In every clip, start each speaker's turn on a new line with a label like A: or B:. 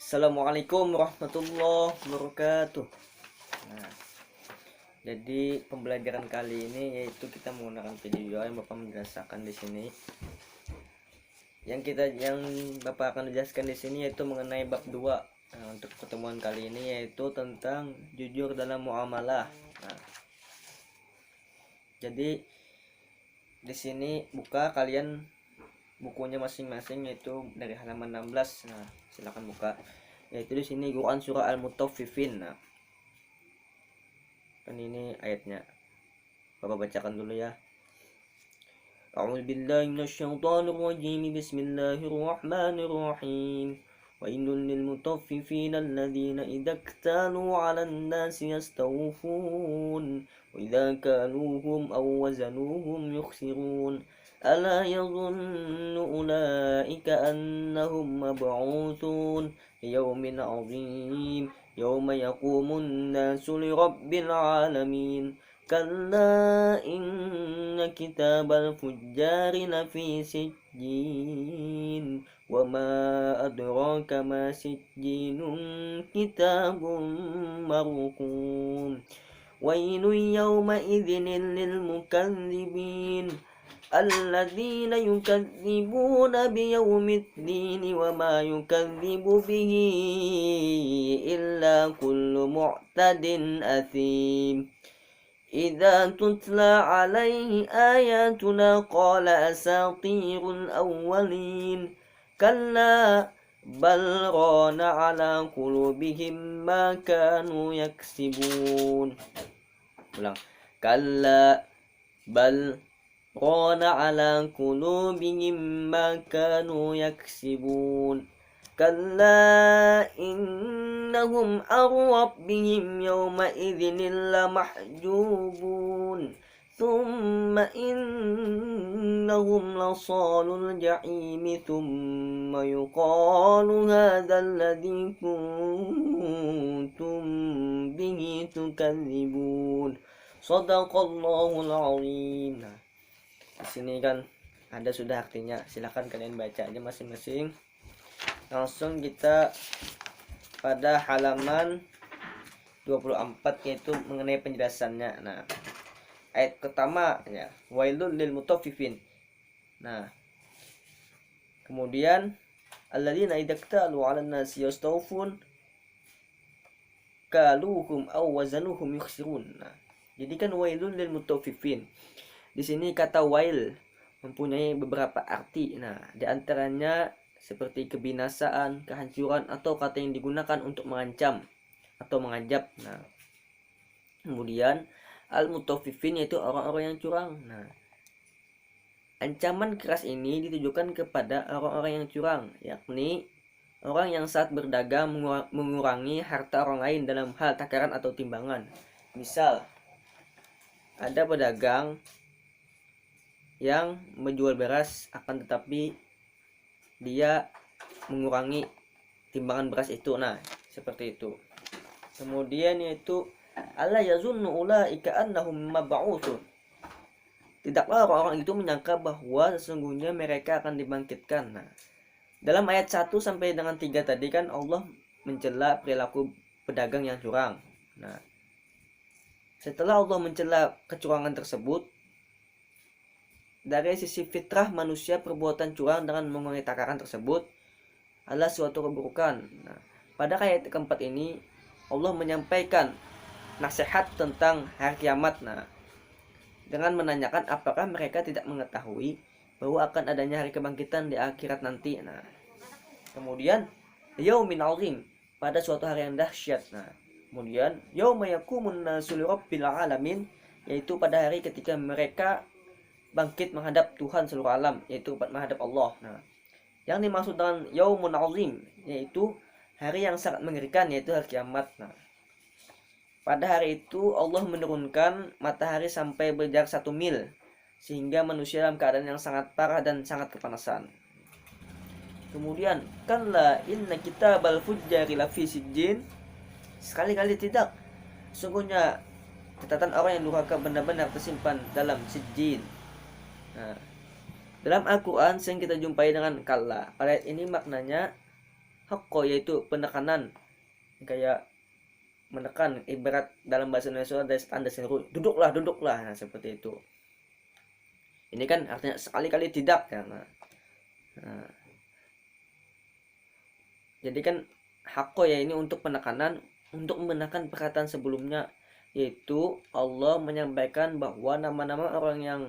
A: Assalamualaikum warahmatullahi wabarakatuh. Nah, jadi pembelajaran kali ini yaitu kita menggunakan video yang Bapak menjelaskan di sini. Yang Bapak akan jelaskan di sini yaitu mengenai bab 2. Nah, untuk pertemuan kali ini yaitu tentang jujur dalam muamalah. Nah, jadi di sini buka kalian bukunya masing-masing yaitu dari halaman 16. Nah, silakan buka. Yaitu di sini Quran surah Al-Mutaffifin. Nah, kan ini ayatnya. Bapak bacakan dulu ya. A'udzu billahi minasyaitonir rajim. Bismillahirrahmanirrahim. Wailul lil mutaffifin alladzina idza iktalu 'alan nasi yastawfun wa idza kaluhum aw wazanuhum yukhsirun. Ala yadhunnu ulaika annahum mab'utsun liyawmin 'adzim yawma yaqumun nasu lirabbil 'alamin. Kalla inna kitabal fujjari lafi sijjin wa ma adraka ma sijjinun kitabun marqum wailun yawma idzin lil mukadzibin الذين يكذبون بيوم الدين وما يكذب به إلا كل معتد أثيم إذا تتلى عليه آياتنا قال أساطير الأولين كلا بل ران على قلوبهم ما كانوا يكسبون. كلا بل ران على قلوبهم ما كانوا يكسبون. كلا إنهم عن ربهم يومئذ لمحجوبون ثم إنهم لصال الجحيم ثم يقال هذا الذي كنتم به تكذبون. Shadaqallahul azim. Di sini kan ada sudah artinya, silakan kalian baca aja masing-masing. Langsung kita pada halaman 24 yaitu mengenai penjelasannya. Nah, ayat pertama ya, wailul lil mutaffifin. Nah, kemudian alladzina idza iktalu 'alan nasi yastawfun kaluhum aw wazanuhum yukhsirun. Nah, jadi kan wailul lil mutaffifin. Di sini kata wail mempunyai beberapa arti. Nah, di antaranya seperti kebinasaan, kehancuran, atau kata yang digunakan untuk mengancam atau mengajab. Nah, kemudian al-mutaffifin yaitu orang-orang yang curang. Nah, ancaman keras ini ditujukan kepada orang-orang yang curang, yakni orang yang saat berdagang mengurangi harta orang lain dalam hal takaran atau timbangan. Misal, ada pedagang yang menjual beras akan tetapi dia mengurangi timbangan beras itu. Nah, seperti itu. Kemudian yaitu alla yazunnu ulaika annahum mab'utsun. Tidaklah orang-orang itu menyangka bahwa sesungguhnya mereka akan dibangkitkan. Nah, dalam ayat 1 sampai dengan 3 tadi kan Allah mencela perilaku pedagang yang curang. Nah, setelah Allah mencela kecurangan tersebut, dari sisi fitrah manusia perbuatan curang dengan mengurangi takaran tersebut adalah suatu keburukan. Nah, pada ayat keempat ini Allah menyampaikan nasihat tentang hari kiamat. Nah, dengan menanyakan apakah mereka tidak mengetahui bahwa akan adanya hari kebangkitan di akhirat nanti. Nah, kemudian yaumin azim, pada suatu hari yang dahsyat. Nah, kemudian yauma yaqumun nasu lirabbil alamin, yaitu pada hari ketika mereka bangkit menghadap Tuhan seluruh alam, yaitu menghadap Allah. Nah, yang dimaksud dengan yaumun azim yaitu hari yang sangat mengerikan, yaitu hari kiamat. Nah, pada hari itu Allah menurunkan matahari sampai berjarak 1 mil sehingga manusia dalam keadaan yang sangat parah dan sangat kepanasan. Kemudian kalla inna kitabal fujjari lafi sijjin, sekali-kali tidak, sungguhnya catatan orang yang durhaka benar-benar tersimpan dalam sijjin. Nah, dalam Al-Quran sering kita jumpai dengan kalla. Pada ayat ini maknanya Hakko yaitu penekanan, kayak menekan, ibarat dalam bahasa Indonesia ada tanda seru, duduklah, duduklah. Nah, seperti itu. Ini kan artinya sekali-kali tidak ya. Nah, jadi kan hakko ya ini untuk penekanan, untuk menekan perkataan sebelumnya, yaitu Allah menyampaikan bahwa nama-nama orang yang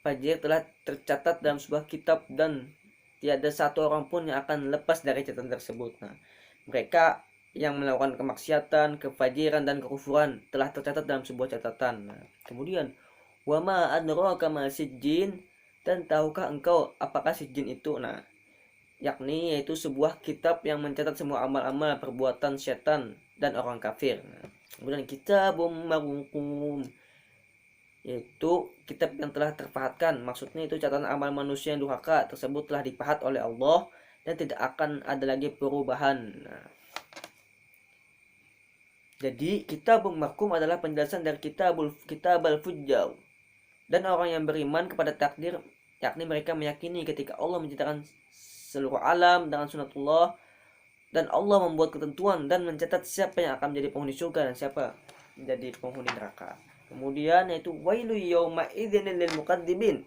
A: fajir telah tercatat dalam sebuah kitab dan tiada satu orang pun yang akan lepas dari catatan tersebut. Nah, mereka yang melakukan kemaksiatan, kefajiran dan kekufuran telah tercatat dalam sebuah catatan. Nah, kemudian wama adraka ma sijjin, dan tahukah engkau apakah sijjin itu? Nah, yakni yaitu sebuah kitab yang mencatat semua amal-amal perbuatan setan dan orang kafir. Nah, kemudian kitabum marqum, yaitu kitab yang telah terpahatkan. Maksudnya itu catatan amal manusia yang durhaka tersebut telah dipahat oleh Allah dan tidak akan ada lagi perubahan. Nah, jadi kitabul marqum adalah penjelasan dari kitab al-fujjar. Dan orang yang beriman kepada takdir, yakni mereka meyakini ketika Allah menciptakan seluruh alam dengan sunatullah, dan Allah membuat ketentuan dan mencatat siapa yang akan menjadi penghuni surga dan siapa menjadi penghuni neraka. Kemudian yaitu wailu yauma idzin lil mukadzibin,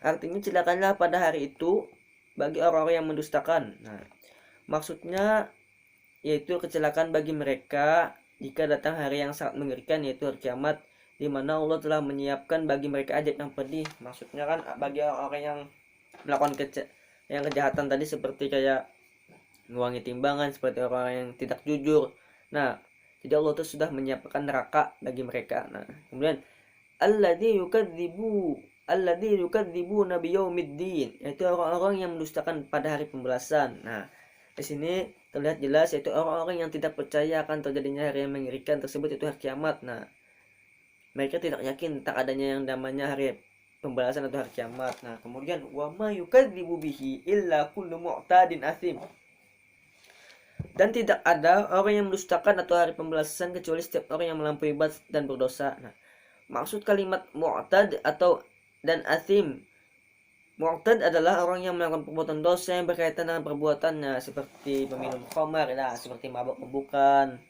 A: artinya celakalah pada hari itu bagi orang-orang yang mendustakan. Nah, maksudnya yaitu kecelakaan bagi mereka jika datang hari yang sangat mengerikan, yaitu hari kiamat, di mana Allah telah menyiapkan bagi mereka ajab yang pedih. Maksudnya kan bagi orang-orang yang melakukan kejahatan tadi, seperti kayak mengurangi timbangan, seperti orang yang tidak jujur. Nah, jadi Allah itu sudah menyiapkan neraka bagi mereka. Nah, kemudian alladzi yukadzibu nabiyaumiddin, yaitu orang-orang yang mendustakan pada hari pembalasan. Nah, di sini terlihat jelas yaitu orang-orang yang tidak percaya akan terjadinya hari yang mengerikan tersebut, itu hari kiamat. Nah, mereka tidak yakin tak adanya yang namanya hari pembalasan atau hari kiamat. Nah, kemudian wa ma yukadzibu bihi illa kullu mu'tadin asim, dan tidak ada orang yang mendustakan atau hari pembalasan kecuali setiap orang yang melampaui batas dan berdosa. Nah, maksud kalimat mu'tad atau dan asim, mu'tad adalah orang yang melakukan perbuatan dosa yang berkaitan dengan perbuatannya, seperti meminum khamar, nah, seperti mabuk-mabukan,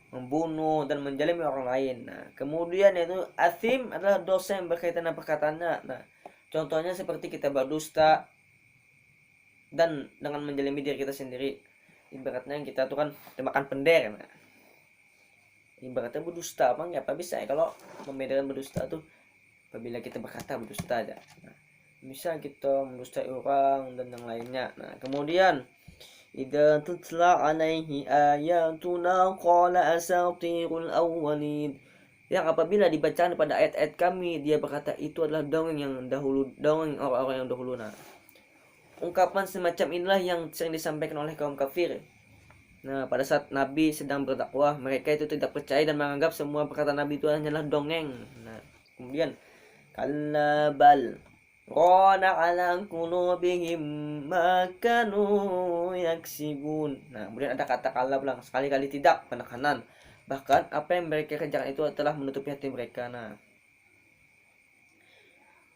A: membunuh dan menjalimi orang lain. Nah, kemudian itu asim adalah dosa yang berkaitan dengan perkataannya. Nah, contohnya seperti kita berdusta dan dengan menjalimi diri kita sendiri. Ibaratnya kita tuh kan makan pender. Nah, ibaratnya berdusta apa bisa ya kalau membedakan berdusta tuh apabila kita berkata berdusta aja. Nah, misal kita mendustai orang dan yang lainnya. Nah, kemudian idza tutla alaihi ayatuna qala asatirul awwalin, yang apabila dibacaan pada ayat-ayat kami dia berkata itu adalah dongeng yang dahulu, dongeng orang-orang yang dahulu. Nah, ungkapan semacam inilah yang sering disampaikan oleh kaum kafir. Nah, pada saat Nabi sedang berdakwah, mereka itu tidak percaya dan menganggap semua perkataan Nabi itu hanyalah dongeng. Nah, kemudian kalla bal rana ala qulubihim ma kanu yaksibun. Nah, kemudian ada kata kalla bilang sekali-kali tidak, penekanan. Bahkan apa yang mereka kerjakan itu telah menutupi hati mereka. Nah,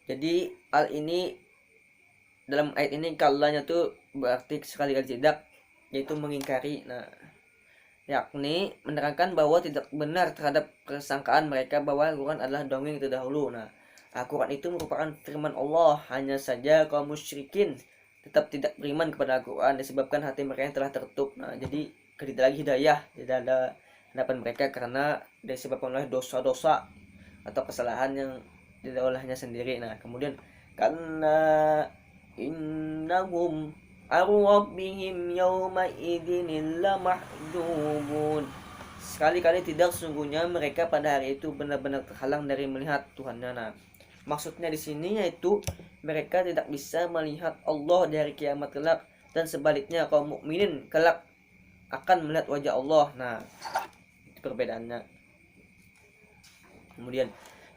A: jadi hal ini dalam ayat ini kallanya tuh berarti sekali-kali tidak, yaitu mengingkari. Nah, yakni menerangkan bahwa tidak benar terhadap persangkaan mereka bahwa Al-Quran adalah dongeng terdahulu. Nah, Al-Quran itu merupakan firman Allah, hanya saja kaum musyrikin tetap tidak beriman kepada Al-Quran disebabkan hati mereka yang telah tertutup. Nah, jadi tidak lagi hidayah, tidak ada hadapan mereka karena disebabkan oleh dosa-dosa atau kesalahan yang tidak olehnya sendiri. Nah, kemudian karena innahum ar-rabbihim yawma idzinil lamahjubun, sekali-kali tidak, sungguhnya mereka pada hari itu benar-benar terhalang dari melihat Tuhannya. Nah, maksudnya di sini yaitu mereka tidak bisa melihat Allah dari kiamat kelak, dan sebaliknya kaum mukminin kelak akan melihat wajah Allah. Nah, itu perbedaannya. Kemudian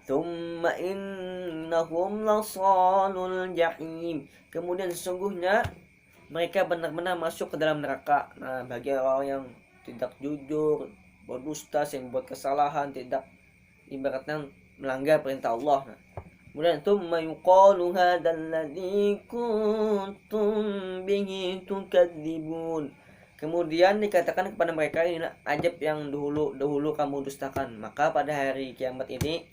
A: thumma innahum lasalul jahim, kemudian sesungguhnya mereka benar-benar masuk ke dalam neraka. Nah, bagi orang yang tidak jujur, berdusta, yang membuat kesalahan, tidak ibaratnya melanggar perintah Allah. Nah, Kemudian tsumma yuqalu hadzal ladzi kuntum bihi tukadzibun. Kemudian dikatakan kepada mereka, ini ajab yang dahulu kamu dustakan. Maka pada hari kiamat ini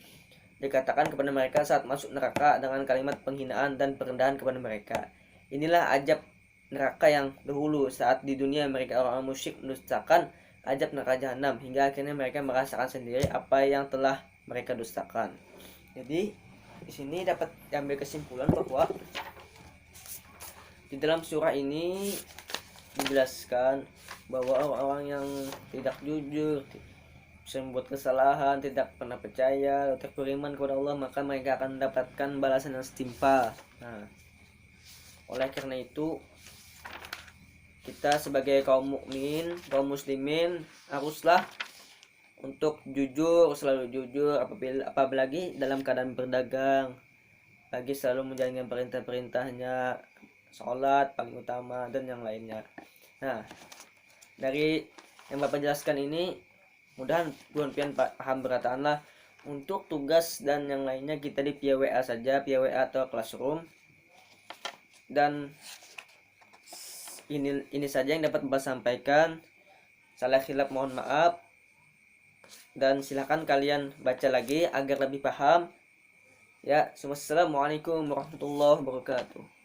A: dikatakan kepada mereka saat masuk neraka dengan kalimat penghinaan dan perendahan kepada mereka. Inilah ajab neraka yang dahulu saat di dunia mereka orang musyrik mendustakan ajab neraka jahanam hingga akhirnya mereka merasakan sendiri apa yang telah mereka dustakan. Jadi di sini dapat diambil kesimpulan bahwa di dalam surah ini dijelaskan bahwa orang-orang yang tidak jujur, membuat kesalahan, tidak pernah percaya, tidak beriman kepada Allah, maka mereka akan mendapatkan balasan yang setimpal. Nah, oleh karena itu kita sebagai kaum mukmin, kaum muslimin haruslah untuk jujur, selalu jujur apalagi dalam keadaan berdagang, bagi selalu menjalankan perintah-perintahnya, sholat paling utama dan yang lainnya. Nah, dari yang Bapak jelaskan ini mudahan bukan pian paham berataanlah. Untuk tugas dan yang lainnya kita di via WA saja, via WA atau Classroom. Dan ini saja yang dapat Bapak sampaikan. Salah khilaf mohon maaf. Dan silakan kalian baca lagi agar lebih paham. Ya, assalamualaikum warahmatullahi wabarakatuh.